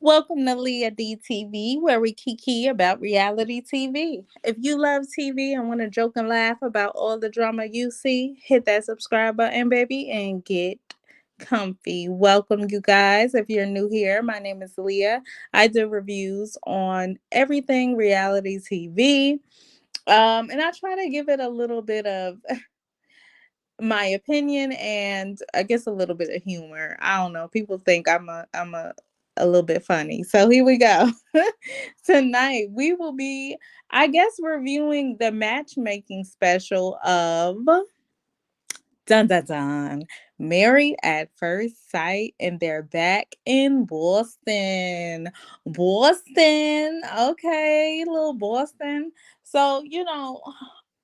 Welcome to Leah DTV, where we kiki about reality TV. If you love TV and want to joke and laugh about all the drama you see, hit that subscribe button, baby, and get comfy. Welcome, you guys. If you're new here, my name is Leah. I do reviews on everything reality TV. And I try to give it a little bit of my opinion and I guess a little bit of humor. I don't know. People think I'm a little bit funny. So here we go. Tonight we will be I guess reviewing the matchmaking special of Dun Dun Dun. Married at First Sight, and they're back in Boston. Boston. Okay, little Boston. So,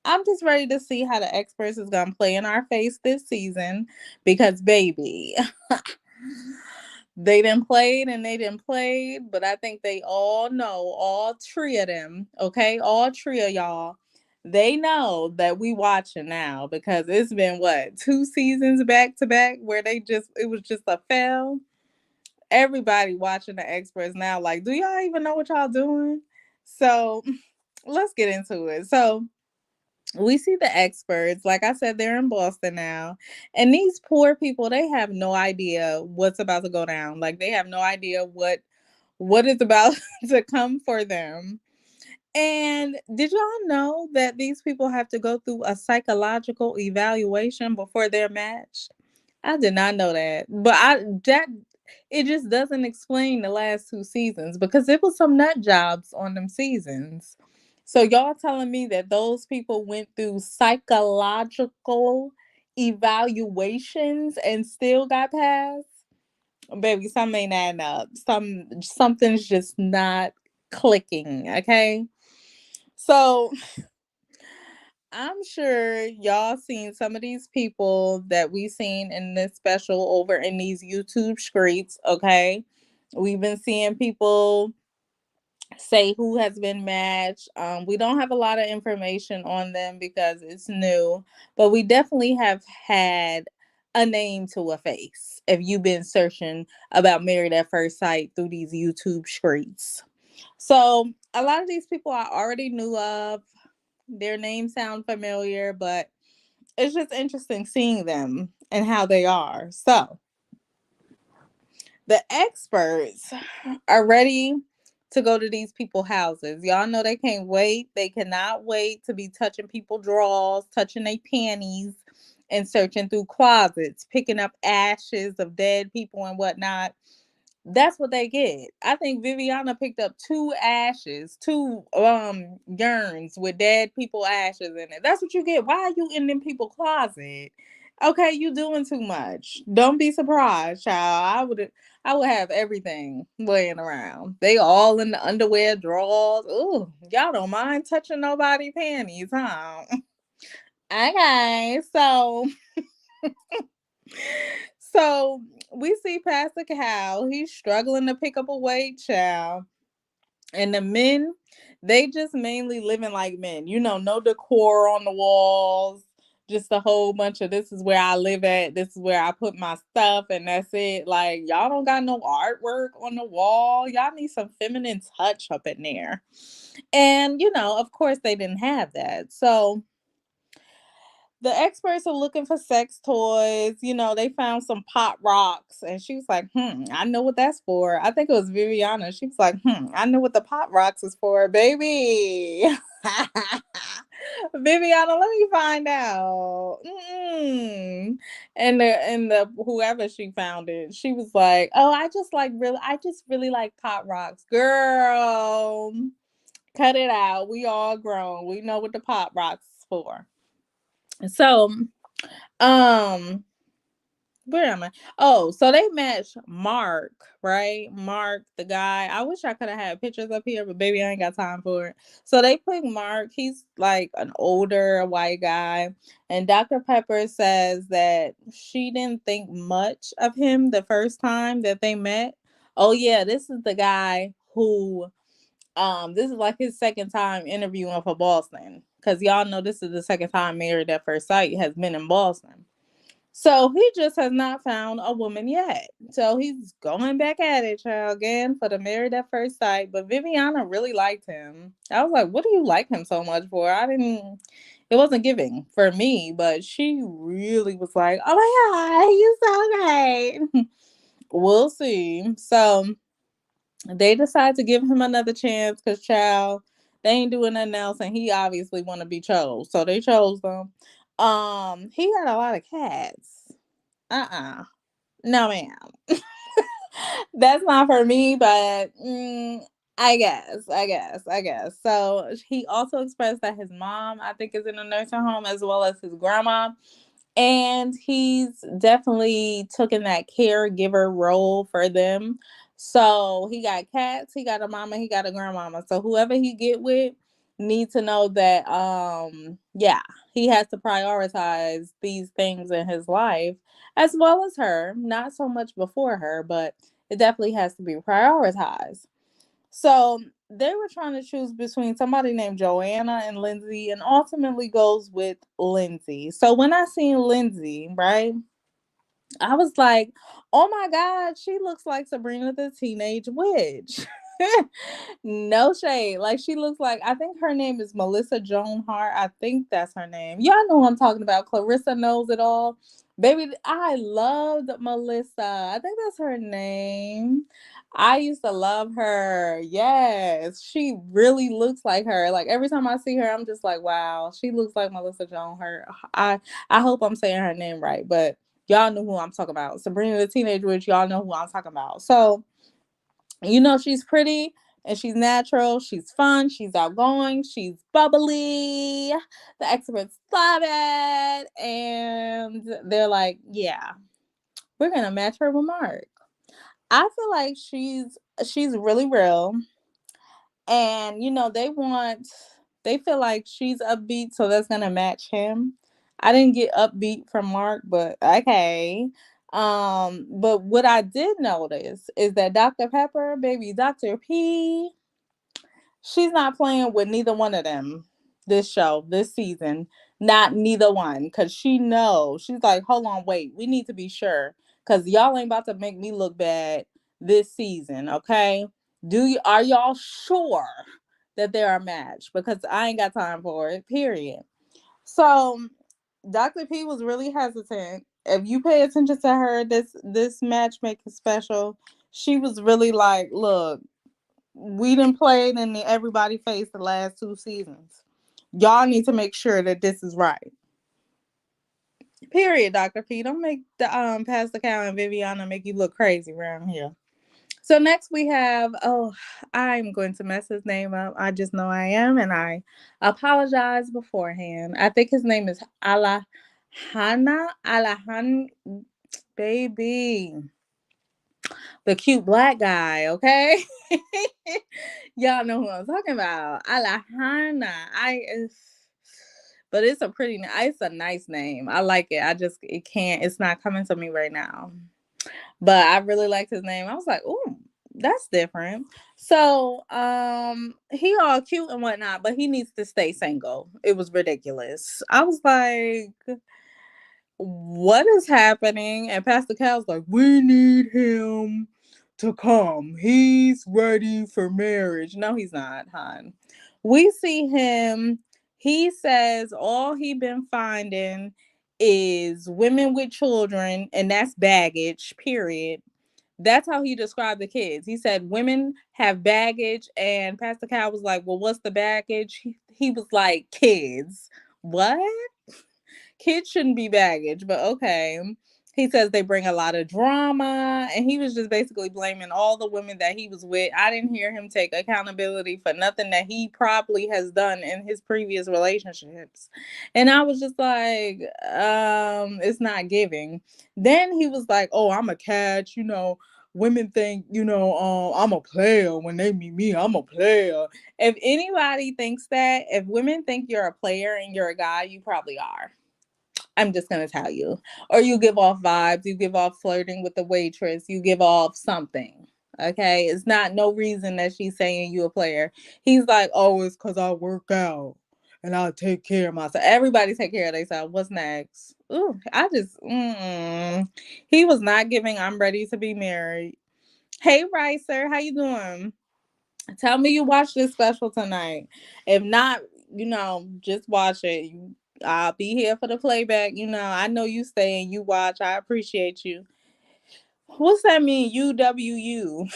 I'm just ready to see how the experts is gonna play in our face this season because baby, they didn't played and they didn't played, but I think they all know, all three of them, okay, all three of y'all, they know that we watching now because it's been what, 2 seasons back to back where it was just a fail. Everybody watching the experts now, like, do y'all even know what y'all doing? So let's get into it. So we see the experts. Like I said, they're in Boston now. And these poor people, they have no idea what's about to go down. Like they have no idea what is about to come for them. And did y'all know that these people have to go through a psychological evaluation before they're matched? I did not know that. But I that it just doesn't explain the last 2 seasons because it was some nut jobs on them seasons. So y'all telling me that those people went through psychological evaluations and still got passed? Baby, something ain't adding up. Something's just not clicking, okay? So I'm sure y'all seen some of these people that we seen in this special over in these YouTube streets, okay? We've been seeing people say who has been matched. We don't have a lot of information on them because it's new, but we definitely have had a name to a face if you've been searching about Married at First Sight through these YouTube streets. So a lot of these people I already knew of. Their names sound familiar, but it's just interesting seeing them and how they are. So the experts are ready to go to these people's houses. Y'all know they can't wait. They cannot wait to be touching people's drawers, touching their panties, and searching through closets, picking up ashes of dead people and whatnot. That's what they get. I think Viviana picked up two urns with dead people ashes in it. That's what you get. Why are you in them people closet? Okay, you doing too much. Don't be surprised, child. I would have everything laying around. They all in the underwear drawers. Ooh, y'all don't mind touching nobody panties, huh? Okay, so we see Pastor Cal. He's struggling to pick up a weight, child. And the men, they just mainly living like men. No decor on the walls. Just a whole bunch of this is where I live at. This is where I put my stuff, and that's it. Like y'all don't got no artwork on the wall. Y'all need some feminine touch up in there. And of course, they didn't have that. So the experts are looking for sex toys. They found some pop rocks, and she was like, I know what that's for. I think it was Viviana. She was like, I know what the pop rocks is for, baby. Viviana, let me find out. And the whoever she found it, she was like, oh, I just really like pop rocks. Girl, cut it out. We all grown. We know what the pop rocks is for. So, um, where am I? Oh, so they matched Mark, right? Mark, the guy. I wish I could have had pictures up here, but baby, I ain't got time for it. So they put Mark. He's like an older white guy, and Dr. Pepper says that she didn't think much of him the first time that they met. Oh yeah, this is the guy who this is like his second time interviewing for Boston. Cause y'all know this is the second time Married at First Sight has been in Boston. So he just has not found a woman yet. So he's going back at it, child, again for the married at first sight. But Viviana really liked him. I was like, what do you like him so much for? I didn't, it wasn't giving for me, but she really was like, oh my God, he's so great. We'll see. So they decide to give him another chance because, child, they ain't doing nothing else, and he obviously want to be chose. So they chose them. He got a lot of cats. No, ma'am. That's not for me, but I guess. So he also expressed that his mom, I think, is in a nursing home as well as his grandma. And he's definitely taken that caregiver role for them. So he got cats, he got a mama, he got a grandmama. So whoever he get with needs to know that yeah, he has to prioritize these things in his life as well as her. Not so much before her, but it definitely has to be prioritized. So they were trying to choose between somebody named Joanna and Lindsay, and ultimately goes with Lindsay. So when I seen Lindsay, right, I was like, oh my God, she looks like Sabrina the Teenage Witch. No shade. Like she looks like, I think her name is Melissa Joan Hart. I think that's her name. Y'all know who I'm talking about. Clarissa Knows It All. Baby, I loved Melissa. I think that's her name. I used to love her. Yes. She really looks like her. Like every time I see her, I'm just like, wow, she looks like Melissa Joan Hart. I hope I'm saying her name right, but y'all know who I'm talking about. Sabrina the Teenage Witch, y'all know who I'm talking about. So, she's pretty and she's natural. She's fun. She's outgoing. She's bubbly. The experts love it. And they're like, yeah, we're going to match her with Mark. I feel like she's really real, and they feel like she's upbeat, so that's gonna match him. I didn't get upbeat from Mark, but okay. But what I did notice is that Dr. Pepper, baby Dr. P, she's not playing with neither one of them this season. Not neither one. Cause she knows. She's like, hold on, wait, we need to be sure. Cause y'all ain't about to make me look bad this season, okay? Are y'all sure that they're a match? Because I ain't got time for it, period. So Dr. P was really hesitant. If you pay attention to her, this matchmaking special, she was really like, look, we didn't play it in the everybody face the last 2 seasons. Y'all need to make sure that this is right. Period, Dr. P. Don't make the Pastor Cow and Viviana make you look crazy around here. So next we have, I'm going to mess his name up. I just know I am, and I apologize beforehand. I think his name is Alahan, baby, the cute black guy. Okay, y'all know who I'm talking about. Alahana. But it's a it's a nice name. I like it. It's not coming to me right now. But I really liked his name. I was like, ooh, that's different. So, he all cute and whatnot, but he needs to stay single. It was ridiculous. I was like, what is happening? And Pastor Cal's like, we need him to come. He's ready for marriage. No, he's not, hon. We see him. He says all he been finding is women with children, and that's baggage, period. That's how he described the kids. He said women have baggage, and Pastor Cal was like, well, what's the baggage? He was like, kids. What? Kids shouldn't be baggage, but okay. He says they bring a lot of drama, and he was just basically blaming all the women that he was with. I didn't hear him take accountability for nothing that he probably has done in his previous relationships. And I was just like, it's not giving. Then he was like, oh, I'm a catch, women think, I'm a player. When they meet me, I'm a player. If anybody thinks that, if women think you're a player and you're a guy, you probably are. I'm just going to tell you. Or you give off vibes, you give off flirting with the waitress, you give off something. Okay? It's not no reason that she's saying you a player. He's like, oh, it's because I work out and I'll take care of myself. Everybody take care of themselves. What's next? Ooh, I just, he was not giving. I'm ready to be married. Hey, Ricer, how you doing? Tell me you watched this special tonight. If not, just watch it. I'll be here for the playback. I know you stay and you watch. I appreciate you. What's that mean? UWU.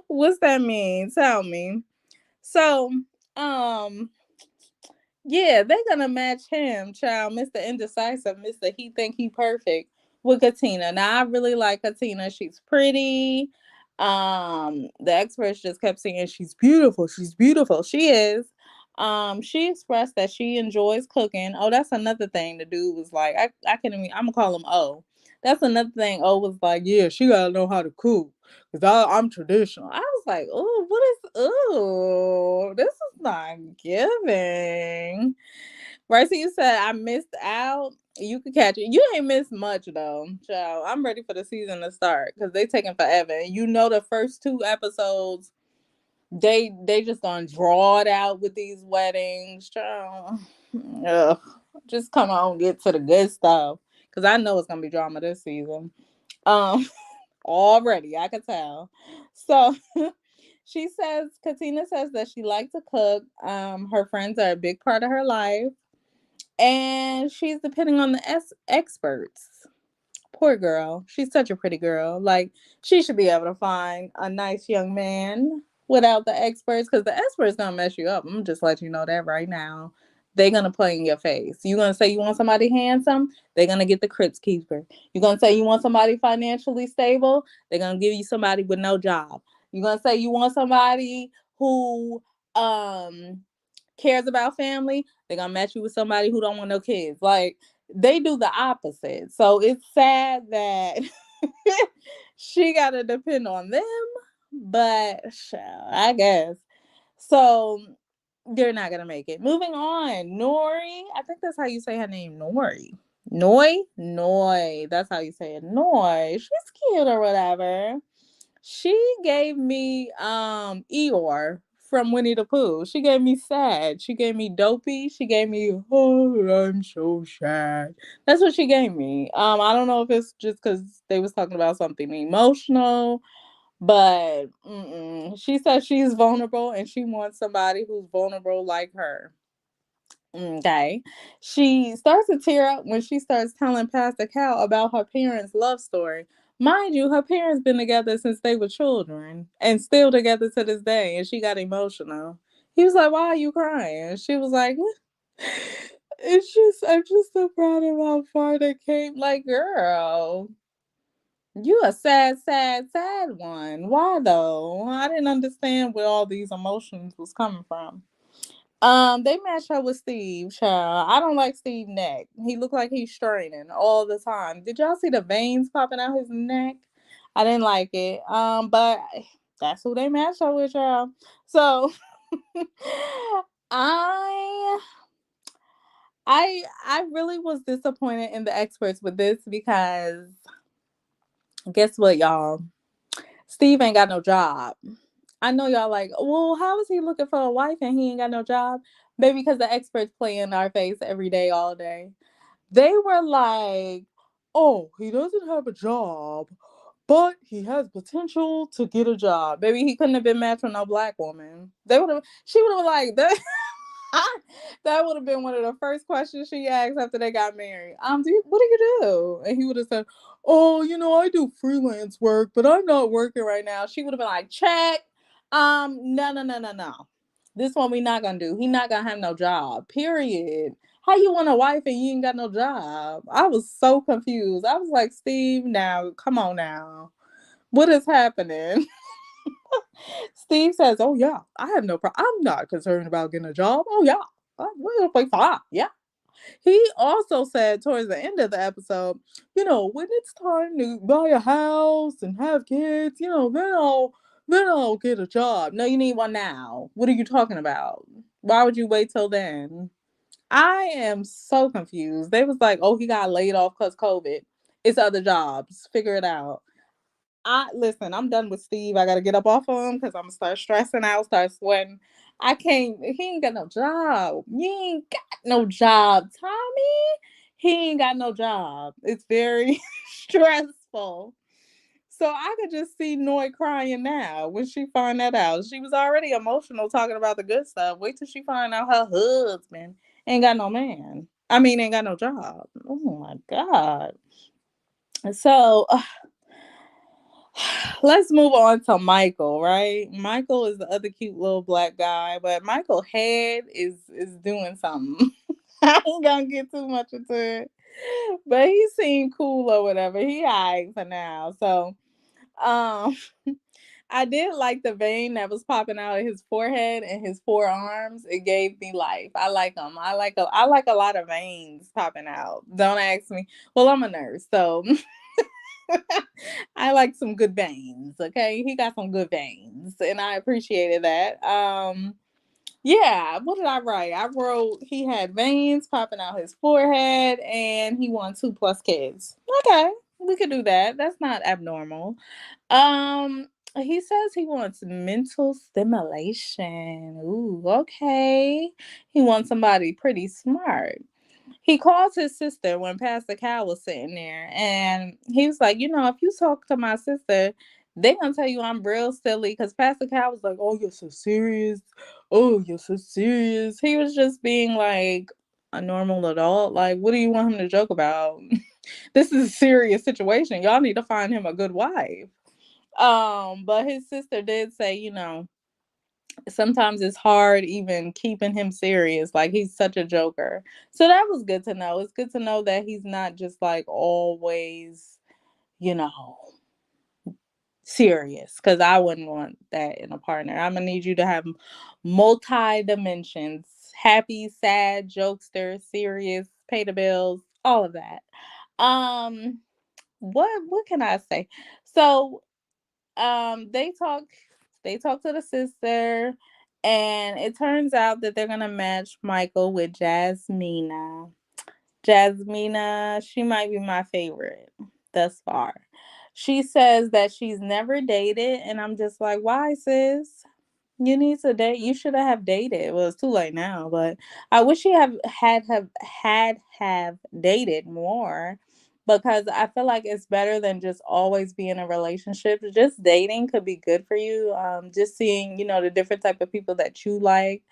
What's that mean? Tell me. So, um, yeah, they're gonna match him, child, Mr. Indecisive, Mr. He think he perfect with Katina. Now I really like Katina. She's pretty. The experts just kept saying she's beautiful. She's beautiful. She is. She expressed that she enjoys cooking. Oh, that's another thing. The dude was like, I can't even. I'm gonna call him O. That's another thing. O was like, yeah, she gotta know how to cook. Cause I'm traditional. I was like, oh, what is? Oh, this is not giving. Right, so you said I missed out. You could catch it. You ain't missed much though, child. I'm ready for the season to start because they taking forever. And the first two episodes, they just gonna draw it out with these weddings, child. Ugh. Just come on, get to the good stuff. Cause I know it's gonna be drama this season. Um, already I could tell. So Katina says that she likes to cook. Her friends are a big part of her life, and she's depending on the experts. Poor girl. She's such a pretty girl. Like, she should be able to find a nice young man without the experts, because the experts gonna mess you up. I'm just letting you know that right now. They're gonna play in your face. You gonna say you want somebody handsome, they're gonna get the Crips keeper. You gonna say you want somebody financially stable, they're gonna give you somebody with no job. You gonna say you want somebody who cares about family, they're gonna match you with somebody who don't want no kids. Like, they do the opposite. So it's sad that she gotta depend on them, but I guess. So they're not gonna make it. Moving on. Nori. I think that's how you say her name. Nori. Noi. That's how you say it. Noi. She's cute or whatever. She gave me Eeyore from Winnie the Pooh. She gave me sad. She gave me dopey. She gave me, oh, I'm so sad. That's what she gave me. I don't know if it's just because they was talking about something emotional, but she says she's vulnerable and she wants somebody who's vulnerable like her. Okay. She starts to tear up when she starts telling Pastor Cal about her parents' love story. Mind you, her parents been together since they were children and still together to this day, and she got emotional. He was like, why are you crying? She was like, I'm just so proud of how far they came. Like, girl, you a sad, sad, sad one. Why though? I didn't understand where all these emotions was coming from. They match her with Steve, child. I don't like Steve neck. He looked like he's straining all the time. Did y'all see the veins popping out his neck? I didn't like it. But that's who they match her with, y'all. So I I really was disappointed in the experts with this because guess what, y'all? Steve ain't got no job. I know y'all like, well, how is he looking for a wife and he ain't got no job? Maybe because the experts play in our face every day, all day. They were like, oh, he doesn't have a job, but he has potential to get a job. Maybe he couldn't have been matched with no black woman. She would have like that. That would have been one of the first questions she asked after they got married. What do you do? And he would have said, oh, I do freelance work, but I'm not working right now. She would have been like, check. No, no, no, no, no. This one we not gonna do. He not gonna have no job. Period. How you want a wife and you ain't got no job? I was so confused. I was like, Steve, now come on now. What is happening? Steve says, oh yeah, I have no problem. I'm not concerned about getting a job. Oh yeah. We'll be fine. Yeah. He also said towards the end of the episode, when it's time to buy a house and have kids, then I'll get a job. No, you need one now. What are you talking about? Why would you wait till then? I am so confused. They was like, oh, he got laid off because COVID. It's other jobs. Figure it out. I'm done with Steve. I gotta get up off of him because I'm gonna start stressing out, start sweating. I can't. He ain't got no job. You ain't got no job, Tommy. He ain't got no job. It's very stressful. So I could just see Noy crying now when she find that out. She was already emotional talking about the good stuff. Wait till she find out her husband ain't got no man. I mean, ain't got no job. Oh my god. So let's move on to Michael, right? Michael is the other cute little black guy, but Michael head is doing something. I ain't gonna get too much into it, but he seemed cool or whatever. He alright for now. So, um, I did like the vein that was popping out of his forehead and his forearms. It gave me life. I like them. I like a lot of veins popping out. Don't ask me. Well, I'm a nurse, so I like some good veins. Okay, he got some good veins, and I appreciated that. Yeah. What did I write? I wrote he had veins popping out his forehead, and he wanted 2+ kids. Okay, we could do that. That's not abnormal. Um, he says he wants mental stimulation. Ooh, okay. He wants somebody pretty smart. He calls his sister when Pastor Cal was sitting there, and he was like, if you talk to my sister, they gonna tell you I'm real silly. Because Pastor Cal was like, "Oh, you're so serious. Oh, you're so serious." He was just being like a normal adult. Like, what do you want him to joke about? This is a serious situation. Y'all need to find him a good wife. But his sister did say, sometimes it's hard even keeping him serious. Like he's such a joker. So that was good to know. It's good to know that he's not just like always, you know, serious. Cause I wouldn't want that in a partner. I'm gonna need you to have multi dimensions. Happy, sad, jokester, serious, pay the bills, all of that. Um, what can I say? So they talk to the sister, and it turns out that they're gonna match Michael with Jasmina. Jasmina, she might be my favorite thus far. She says that she's never dated, and I'm just like, why, sis? You need to date. You should have dated. Well, it's too late now, but I wish you have dated more, because I feel like it's better than just always be in a relationship. Just dating could be good for you. Just seeing, the different type of people that you like,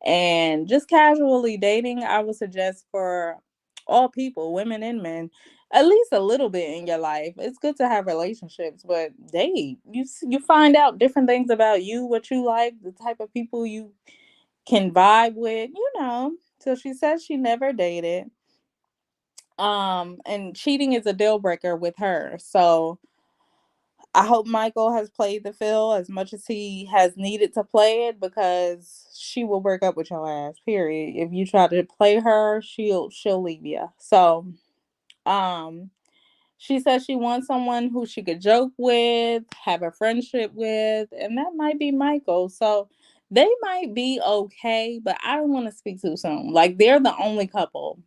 and just casually dating. I would suggest for all people, women and men, at least a little bit in your life. It's good to have relationships, but date. You find out different things about you, what you like, the type of people you can vibe with. So she says she never dated. And cheating is a deal breaker with her. So I hope Michael has played the field as much as he has needed to play it, because she will break up with your ass. Period. If you try to play her, she'll leave you. So um she says she wants someone who she could joke with, have a friendship with, and that might be Michael. So they might be okay, but I don't want to speak too soon. Like they're the only couple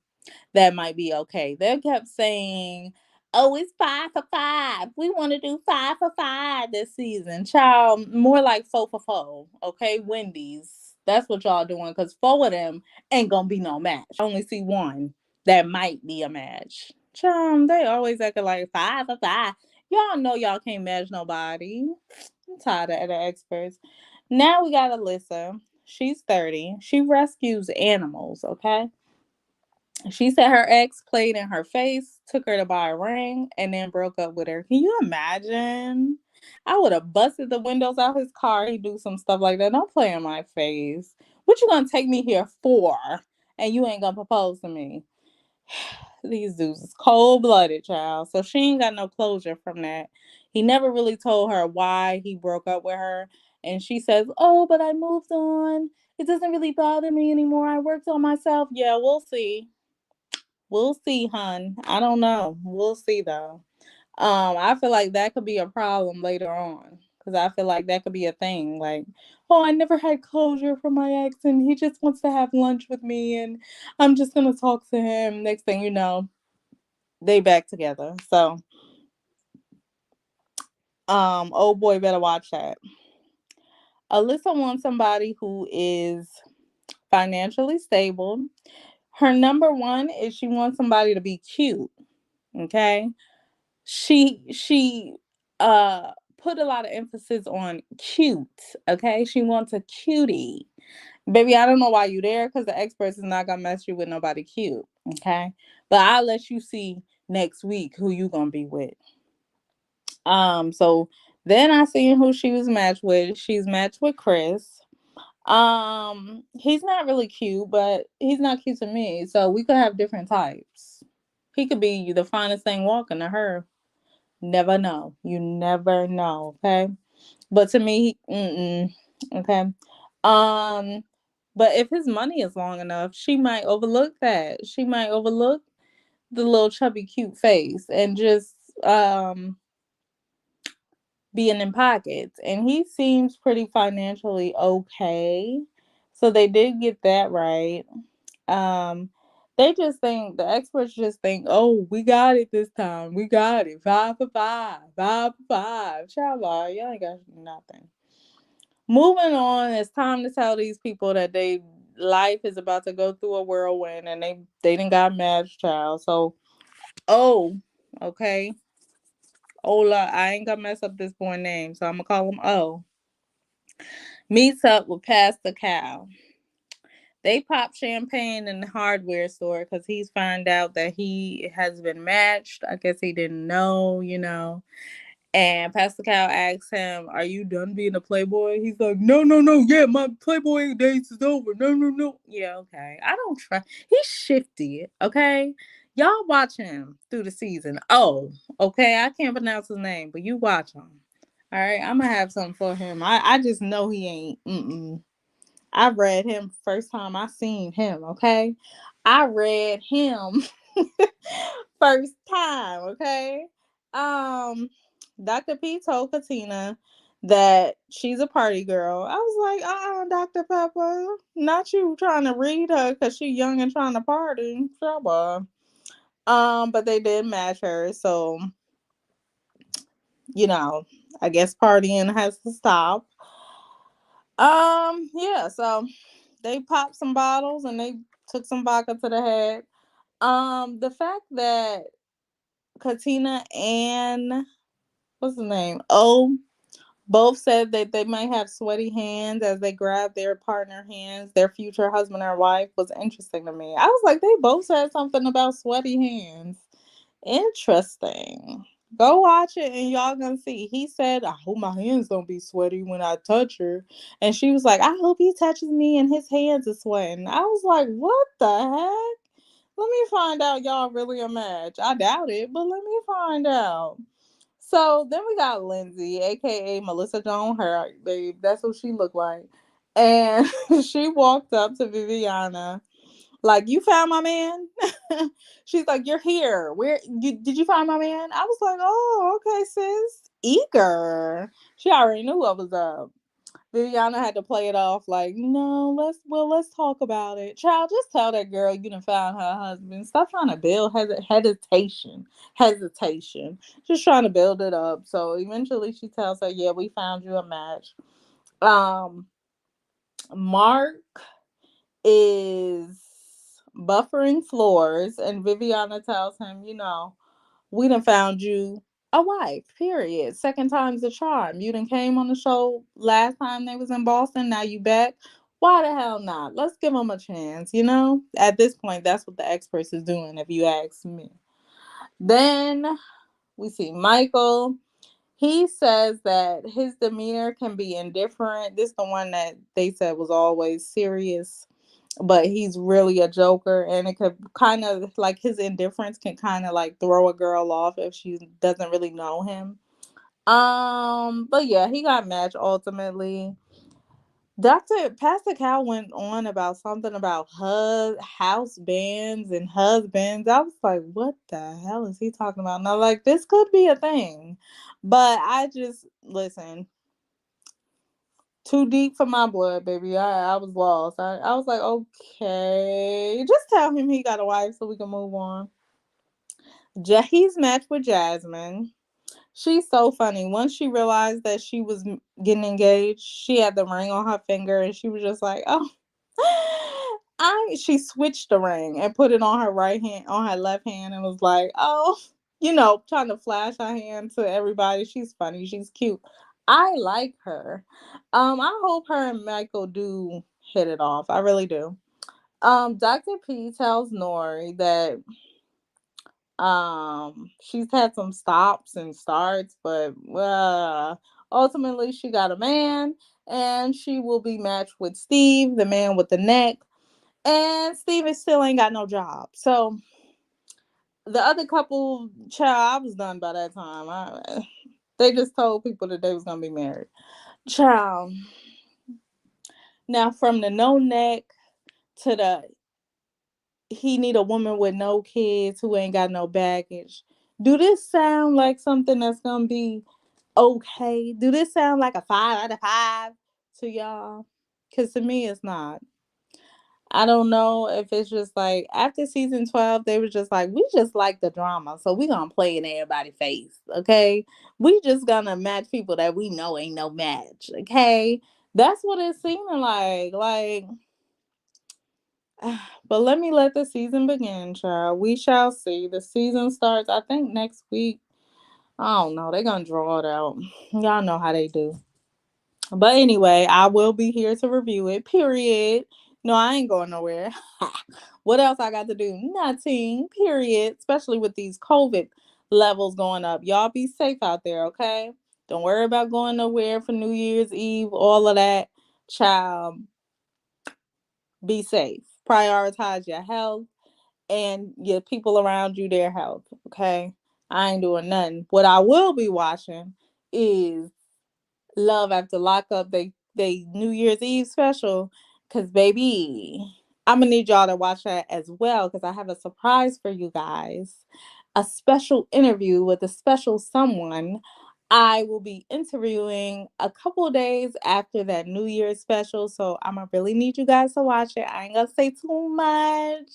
that might be okay. They kept saying, "Oh, it's 5 for 5. We want to do 5 for 5 this season." Child, more like 4 for 4. Okay, Wendy's. That's what y'all doing, because 4 of them ain't gonna be no match. I only see one that might be a match. Child, they always acting like 5 for 5. Y'all know y'all can't match nobody. I'm tired of the experts. Now we got Alyssa. She's 30. She rescues animals, okay? She said her ex played in her face, took her to buy a ring, and then broke up with her. Can you imagine? I would have busted the windows out his car. He do some stuff like that. Don't play in my face. What you gonna take me here for? And you ain't gonna propose to me? These dudes is cold blooded, child. So she ain't got no closure from that. He never really told her why he broke up with her. And she says, "Oh, but I moved on. It doesn't really bother me anymore. I worked on myself." Yeah, we'll see. We'll see, hun. I don't know. We'll see though. I feel like that could be a problem later on. Because I feel like that could be a thing. Like, oh, I never had closure from my ex, and he just wants to have lunch with me, and I'm just gonna talk to him. Next thing you know, they back together. So, oh boy, better watch that. Alyssa wants somebody who is financially stable. Her number one is she wants somebody to be cute. Okay. She put a lot of emphasis on cute. Okay. She wants a cutie. Baby, I don't know why you there because the experts is not gonna mess you with nobody cute. Okay. But I'll let you see next week who you gonna be with. So then I seen who she was matched with. She's matched with Chris. He's not really cute, but he's not cute to me. So we could have different types. He could be the finest thing walking to her. Never know. You never know. Okay. But to me, okay. Um, but if his money is long enough, she might overlook that. She might overlook the little chubby cute face and just being in pockets. And he seems pretty financially okay. So they did get that right. Um, they just think the experts just think, oh, we got it this time. We got it. 5 for 5. 5 for 5. Child, y'all ain't got nothing. Moving on, it's time to tell these people that they life is about to go through a whirlwind and they didn't got matched, child. So okay. Ola, I ain't gonna mess up this boy name, so I'm gonna call him O. Meets up with Pastor Cal. They pop champagne in the hardware store because he's found out that he has been matched. I guess he didn't know. And Pastor Cal asks him, "Are you done being a playboy?" He's like, "No, no, no. Yeah, my playboy days is over. No, no, no." Yeah, okay. I don't try. He's shifty. Okay, y'all watch him through the season. Oh, okay. I can't pronounce his name, but you watch him. All right, I'm gonna have something for him. I just know he ain't. I read him first time I seen him, okay? I read him first time, okay? Um, Dr. P told Katina that she's a party girl. I was like, Dr. Pepper, not you trying to read her because she young and trying to party. Sure. But they did match her, so you know, I guess partying has to stop. Yeah, so they popped some bottles and they took some vodka to the head. The fact that Katina and what's the name? Oh, both said that they might have sweaty hands as they grab their partner hands, their future husband or wife, was interesting to me. I was like, they both said something about sweaty hands. Interesting. Go watch it and y'all gonna see. He said, I hope my hands don't be sweaty when I touch her. And she was like, I hope he touches me and his hands are sweating. I was like, what the heck? Let me find out y'all really a match. I doubt it, but let me find out. So then we got Lindsay, aka Melissa Joan Hart, babe. That's what she looked like. And she walked up to Viviana like, you found my man? She's like, you're here. Where you did you find my man? I was like, oh, okay, sis. Eager. She already knew what was up. Viviana had to play it off like, no, let's talk about it. Child, just tell that girl you done found her husband. Stop trying to build hesitation. Hesitation. Just trying to build it up. So eventually she tells her, yeah, we found you a match. Um, Mark is buffering floors, and Viviana tells him, we done found you a wife, period. Second time's a charm. You done came on the show last time they was in Boston. Now you back. Why the hell not? Let's give them a chance. At this point, that's what the experts is doing, if you ask me. Then we see Michael. He says that his demeanor can be indifferent. This is the one that they said was always serious, but he's really a joker, and it could kind of like his indifference can kind of like throw a girl off if she doesn't really know him. But yeah, he got matched ultimately. Dr. Pastor Cal went on about something about house bands and husbands. I was like, what the hell is he talking about? Now, like, this could be a thing, but I just listen. Too deep for my blood, baby. I was lost. I was like, okay. Just tell him he got a wife so we can move on. He's matched with Jasmine. She's so funny. Once she realized that she was getting engaged, she had the ring on her finger, and she was just like, "Oh." I She switched the ring and put it on her right hand, on her left hand, and was like, "Oh," trying to flash her hand to everybody. She's funny. She's cute. I like her. I hope her and Michael do hit it off. I really do. Dr. P tells Nori that she's had some stops and starts, but ultimately she got a man, and she will be matched with Steve, the man with the neck. And Steven still ain't got no job. So the other couple, child, I was done by that time. They just told people that they was gonna be married. Child. Now from the no neck to the he need a woman with no kids who ain't got no baggage. Do this sound like something that's gonna be okay? Do this sound like a 5 out of 5 to y'all? Cause to me it's not. I don't know if it's just like after season 12, they were just like, we just like the drama. So we gonna play in everybody's face. Okay. We just gonna match people that we know ain't no match. Okay. That's what it's seeming like. But let the season begin, child. We shall see. The season starts, I think, next week. I don't know. They're gonna draw it out. Y'all know how they do. But anyway, I will be here to review it. Period. No, I ain't going nowhere. What else I got to do? Nothing. Period. Especially with these COVID levels going up. Y'all be safe out there, okay? Don't worry about going nowhere for New Year's Eve, all of that. Child, be safe. Prioritize your health and your people around you, their health, okay? I ain't doing nothing. What I will be watching is Love After Lockup, they New Year's Eve special. Cause baby, I'm gonna need y'all to watch that as well. Cause I have a surprise for you guys. A special interview with a special someone. I will be interviewing a couple of days after that New Year's special. So I'm gonna really need you guys to watch it. I ain't gonna say too much.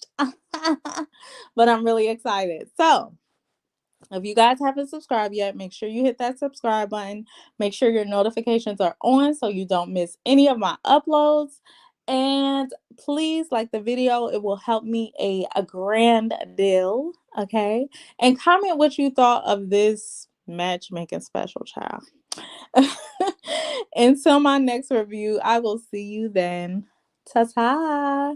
But I'm really excited. So if you guys haven't subscribed yet, make sure you hit that subscribe button. Make sure your notifications are on so you don't miss any of my uploads. And please like the video. It will help me a grand deal. Okay. And comment what you thought of this matchmaking special, child. Until my next review, I will see you then. Ta ta.